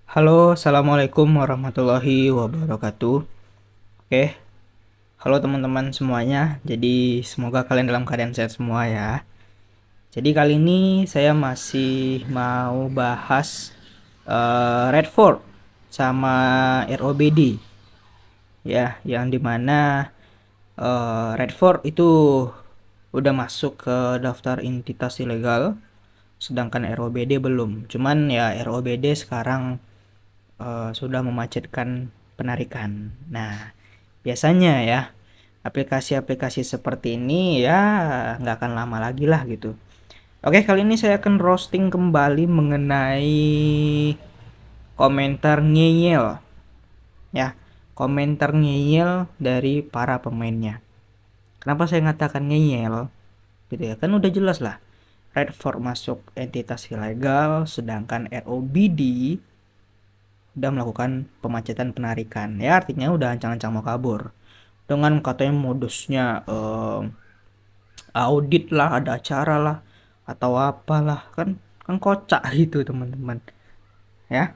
Halo, assalamualaikum warahmatullahi wabarakatuh. Oke, halo teman-teman semuanya. Jadi semoga kalian dalam keadaan sehat semua ya. Jadi kali ini saya masih mau bahas Redford sama ROBD ya, yang dimana Redford itu udah masuk ke daftar entitas ilegal, sedangkan ROBD belum. Cuman ya ROBD sekarang sudah memacetkan penarikan. Nah, biasanya ya aplikasi-aplikasi seperti ini ya nggak akan lama lagi lah gitu. Oke, kali ini saya akan roasting kembali mengenai komentar ngeyel ya, komentar ngeyel dari para pemainnya. Kenapa saya ngatakan ngeyel gitu ya, kan udah jelas lah Redford masuk entitas ilegal, sedangkan ROBD udah melakukan pemacetan penarikan. Ya artinya udah ancang-ancang mau kabur dengan katanya modusnya audit lah, ada acara lah, atau apalah, kan kan kocak gitu teman-teman ya,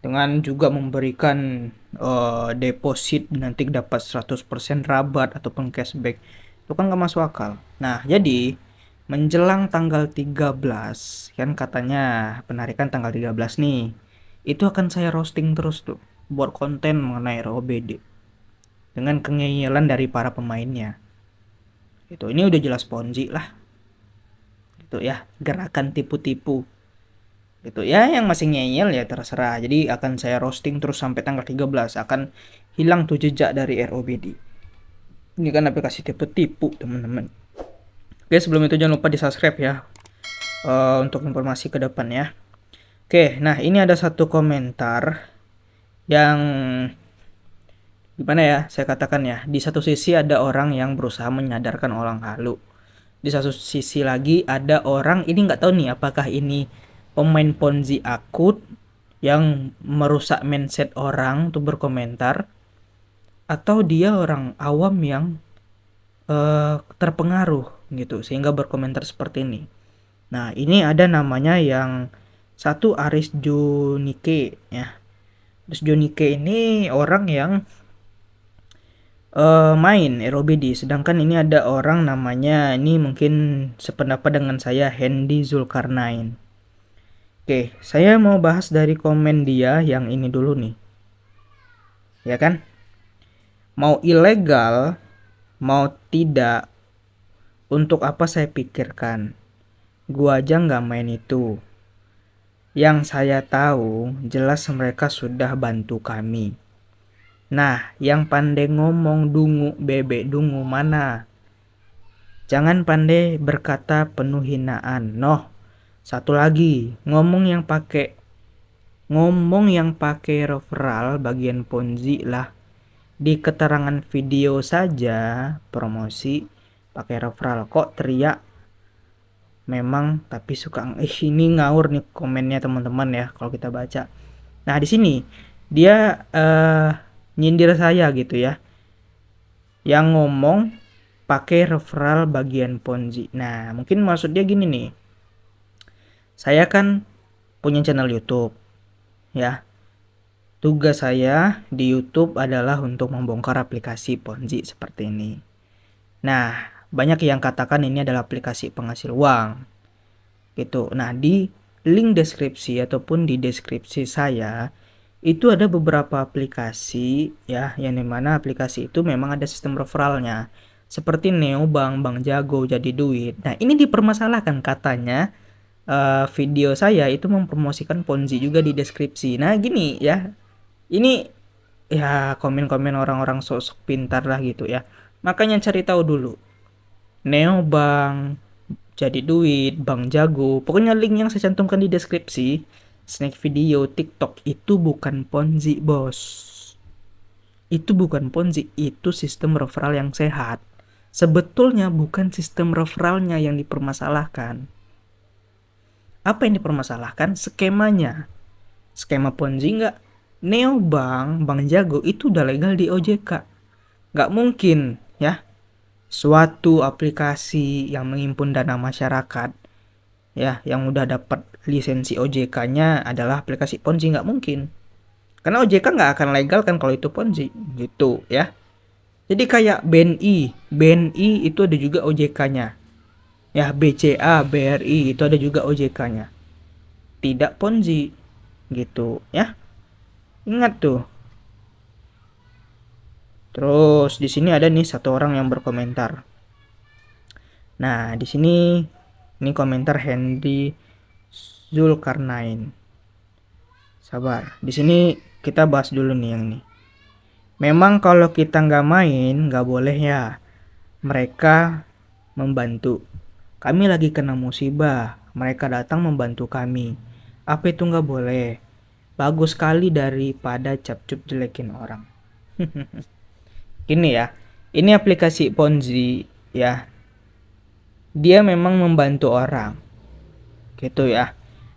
dengan juga memberikan deposit nanti dapat 100% rabat ataupun cashback. Itu kan gak masuk akal. Nah, jadi menjelang tanggal 13 kan katanya penarikan tanggal 13 nih. Itu akan saya roasting terus tuh buat konten mengenai ROBD dengan kengeyelan dari para pemainnya. Itu ini udah jelas ponzi lah. Itu ya, gerakan tipu-tipu. Itu ya, yang masih ngeyel ya terserah. Jadi akan saya roasting terus sampai tanggal 13, akan hilang tuh jejak dari ROBD. Ini kan aplikasi tipu-tipu teman-teman. Oke, sebelum itu jangan lupa di subscribe ya, untuk informasi ke depan ya. Oke, nah ini ada satu komentar yang gimana ya saya katakan ya. Di satu sisi ada orang yang berusaha menyadarkan orang halu. Di satu sisi lagi ada orang, ini nggak tahu nih apakah ini pemain Ponzi akut yang merusak mindset orang untuk berkomentar, atau dia orang awam yang terpengaruh gitu sehingga berkomentar seperti ini. Nah, ini ada namanya yang satu Aris Junike ya. Aris Junike ini orang yang main ROBD, sedangkan ini ada orang namanya, ini mungkin sependapat dengan saya, Hendy Zulkarnain. Oke, saya mau bahas dari komen dia yang ini dulu nih. Ya kan? Mau ilegal, mau tidak, untuk apa saya pikirkan? Gua aja nggak main itu. Yang saya tahu, jelas mereka sudah bantu kami. Nah, yang pandai ngomong dungu bebek dungu mana? Jangan pandai berkata penuh hinaan. Noh, satu lagi, ngomong yang pakai referral bagian Ponzi lah. Di keterangan video saja promosi pakai referral, kok teriak memang, tapi suka ini ngawur nih komennya teman-teman ya kalau kita baca. Nah, di sini dia nyindir saya gitu ya, yang ngomong pakai referral bagian Ponzi. Nah, mungkin maksud dia gini nih, saya kan punya channel YouTube ya, tugas saya di YouTube adalah untuk membongkar aplikasi Ponzi seperti ini. Nah, banyak yang katakan ini adalah aplikasi penghasil uang gitu. Nah, di link deskripsi ataupun di deskripsi saya itu ada beberapa aplikasi ya, yang dimana aplikasi itu memang ada sistem referralnya seperti Neobank, Bank Jago, Jadi Duit. Nah, ini dipermasalahkan katanya video saya itu mempromosikan Ponzi juga di deskripsi. Nah, gini ya, ini ya komen-komen orang-orang sosok pintar lah gitu ya, makanya cari tahu dulu Neobank, Jadi Duit, Bank Jago, pokoknya link yang saya cantumkan di deskripsi, snack video, TikTok, itu bukan Ponzi bos. Itu bukan Ponzi, itu sistem referral yang sehat. Sebetulnya bukan sistem referralnya yang dipermasalahkan. Apa yang dipermasalahkan? Skemanya. Skema Ponzi nggak? Neobank, Bank Jago itu udah legal di OJK. Nggak mungkin ya suatu aplikasi yang menghimpun dana masyarakat ya yang udah dapat lisensi OJK-nya adalah aplikasi Ponzi, nggak mungkin. Karena OJK nggak akan legal kan kalau itu Ponzi, gitu ya. Jadi kayak BNI itu ada juga OJK-nya. Ya, BCA, BRI itu ada juga OJK-nya. Tidak Ponzi, gitu ya. Ingat tuh. Terus di sini ada nih satu orang yang berkomentar. Nah, di sini ini komentar Hendy Zulkarnain. Sabar. Di sini kita bahas dulu nih yang ini. Memang kalau kita nggak main, nggak boleh ya. Mereka membantu. Kami lagi kena musibah. Mereka datang membantu kami. Apa itu nggak boleh? Bagus sekali daripada cap-cup jelekin orang. Ini ya. Ini aplikasi Ponzi ya. Dia memang membantu orang. Gitu ya.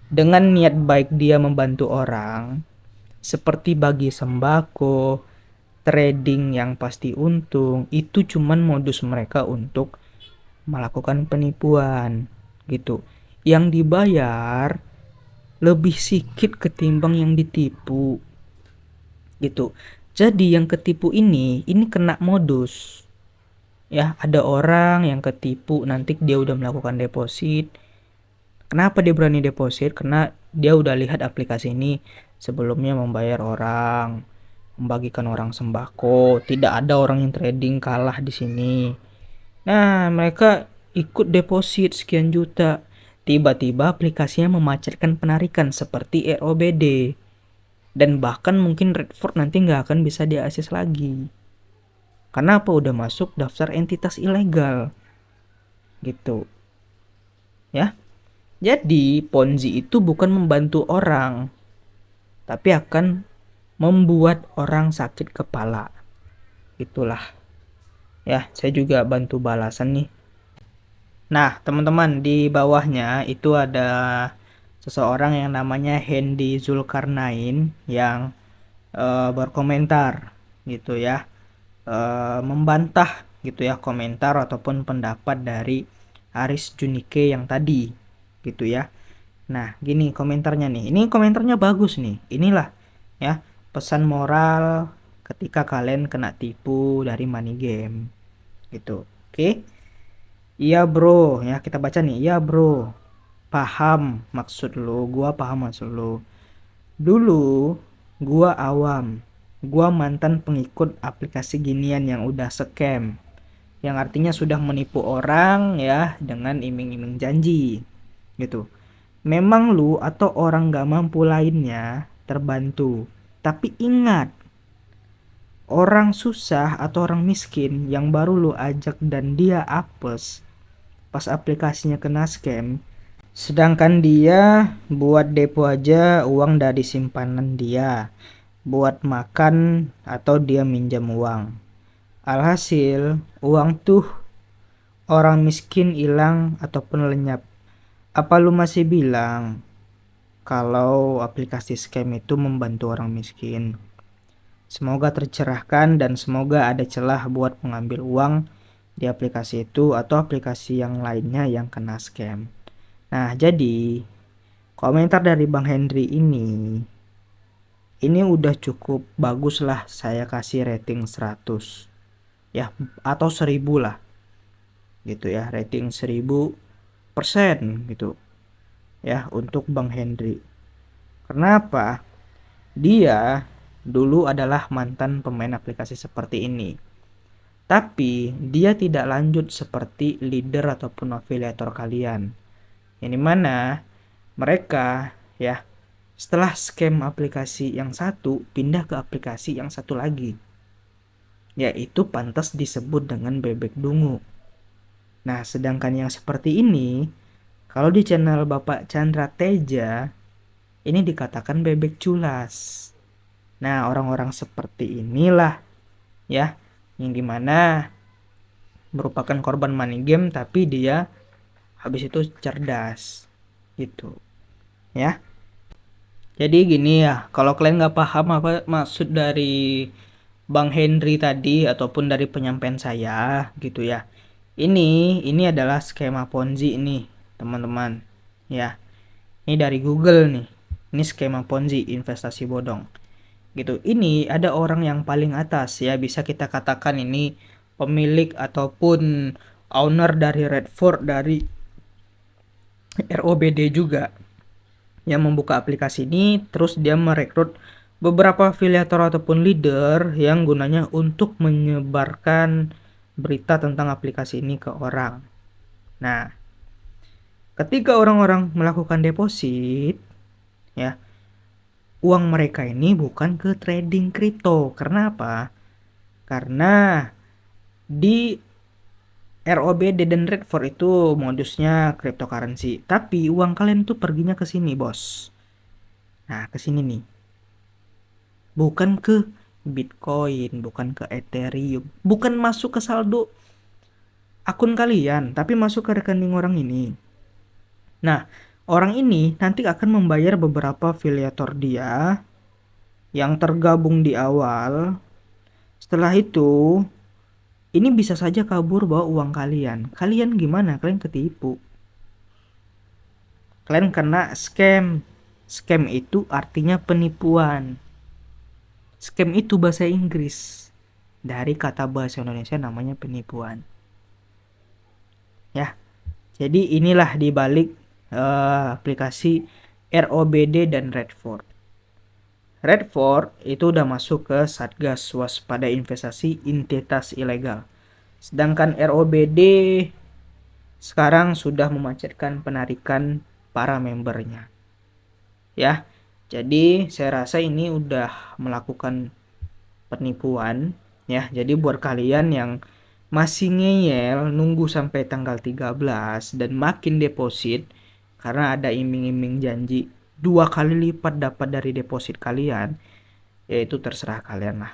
Dengan niat baik dia membantu orang, seperti bagi sembako, trading yang pasti untung, itu cuman modus mereka untuk melakukan penipuan gitu. Yang dibayar lebih sedikit ketimbang yang ditipu gitu. Jadi yang ketipu ini kena modus. Ya, ada orang yang ketipu nanti dia udah melakukan deposit. Kenapa dia berani deposit? Karena dia udah lihat aplikasi ini sebelumnya membayar orang, membagikan orang sembako, tidak ada orang yang trading kalah di sini. Nah, mereka ikut deposit sekian juta. Tiba-tiba aplikasinya memacetkan penarikan seperti ROBD. Dan bahkan mungkin Redford nanti nggak akan bisa diakses lagi. Karena apa? Udah masuk daftar entitas ilegal. Gitu. Ya. Jadi, Ponzi itu bukan membantu orang, tapi akan membuat orang sakit kepala. Itulah. Ya, saya juga bantu balasan nih. Nah, teman-teman, di bawahnya itu ada seseorang yang namanya Hendy Zulkarnain yang berkomentar gitu ya. Membantah gitu ya komentar ataupun pendapat dari Aris Junike yang tadi gitu ya. Nah, gini komentarnya nih. Ini komentarnya bagus nih. Inilah ya pesan moral ketika kalian kena tipu dari money game gitu. Oke. Iya bro, ya kita baca nih. Iya bro, paham maksud lo, gua paham maksud lo. Dulu gua awam, gua mantan pengikut aplikasi ginian yang udah scam, yang artinya sudah menipu orang ya dengan iming-iming janji gitu. Memang lu atau orang gak mampu lainnya terbantu. Tapi ingat, orang susah atau orang miskin yang baru lu ajak dan dia apes pas aplikasinya kena scam, sedangkan dia buat depo aja uang dari simpanan dia, buat makan atau dia minjam uang. Alhasil, uang tuh orang miskin hilang ataupun lenyap. Apa lu masih bilang kalau aplikasi scam itu membantu orang miskin? Semoga tercerahkan dan semoga ada celah buat mengambil uang di aplikasi itu atau aplikasi yang lainnya yang kena scam. Nah, jadi komentar dari Bang Henry ini udah cukup bagus lah, saya kasih rating 100 ya atau 1000 lah gitu ya, rating 1000% gitu ya untuk Bang Henry. Kenapa? Dia dulu adalah mantan pemain aplikasi seperti ini. Tapi dia tidak lanjut seperti leader ataupun afiliator kalian. Yang dimana mereka ya setelah scam aplikasi yang satu pindah ke aplikasi yang satu lagi. Yaitu pantas disebut dengan bebek dungu. Nah, sedangkan yang seperti ini kalau di channel Bapak Chandra Teja ini dikatakan bebek culas. Nah, orang-orang seperti inilah ya yang dimana merupakan korban money game tapi dia habis itu cerdas gitu ya. Jadi gini ya, kalau kalian nggak paham apa maksud dari Bang Henry tadi ataupun dari penyampaian saya gitu ya, ini adalah skema Ponzi ini teman-teman Ya, ini dari Google nih. Ini skema Ponzi, investasi bodong. Gitu. Ini ada orang yang paling atas ya, bisa kita katakan ini pemilik ataupun owner dari Redford, dari ROBD juga, yang membuka aplikasi ini. Terus dia merekrut beberapa afiliator ataupun leader yang gunanya untuk menyebarkan berita tentang aplikasi ini ke orang. Nah, ketika orang-orang melakukan deposit, ya, uang mereka ini bukan ke trading kripto. Karena apa? Karena di ROBD dan Redford itu modusnya cryptocurrency, tapi uang kalian tuh perginya ke sini, bos. Nah, ke sini nih. Bukan ke Bitcoin, bukan ke Ethereum, bukan masuk ke saldo akun kalian, tapi masuk ke rekening orang ini. Nah, orang ini nanti akan membayar beberapa afiliator dia yang tergabung di awal. Setelah itu, ini bisa saja kabur bawa uang kalian. Kalian gimana? Kalian ketipu. Kalian kena scam. Scam itu artinya penipuan. Scam itu bahasa Inggris. Dari kata bahasa Indonesia namanya penipuan. Ya. Jadi inilah dibalik aplikasi ROBD dan Redford. Redford itu udah masuk ke Satgas Waspada Investasi Entitas Ilegal. Sedangkan ROBD sekarang sudah memacetkan penarikan para membernya. Ya, jadi saya rasa ini udah melakukan penipuan. Ya, jadi buat kalian yang masih ngeyel nunggu sampai tanggal 13 dan makin deposit karena ada iming-iming janji 2 kali lipat dapat dari deposit kalian, yaitu terserah kalian lah.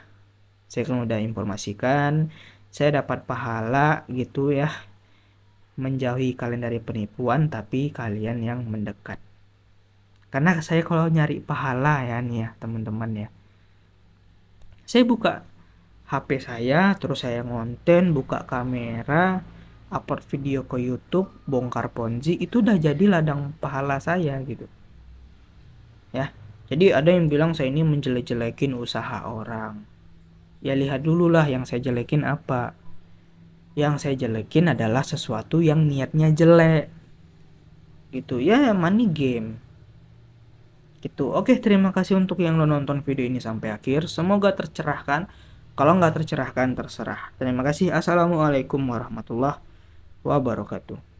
Saya kan udah informasikan, saya dapat pahala gitu ya, menjauhi kalian dari penipuan, tapi kalian yang mendekat. Karena saya kalau nyari pahala ya nih ya teman-teman ya, saya buka HP saya, terus saya ngonten, buka kamera, upload video ke YouTube, bongkar Ponzi, itu udah jadi ladang pahala saya gitu. Ya. Jadi ada yang bilang saya ini menjelek-jelekin usaha orang. Ya lihat dulu lah yang saya jelekin apa. Yang saya jelekin adalah sesuatu yang niatnya jelek. Gitu ya, money game. Gitu. Oke, terima kasih untuk yang lo nonton video ini sampai akhir. Semoga tercerahkan. Kalau nggak tercerahkan, terserah. Terima kasih. Assalamualaikum warahmatullahi wabarakatuh.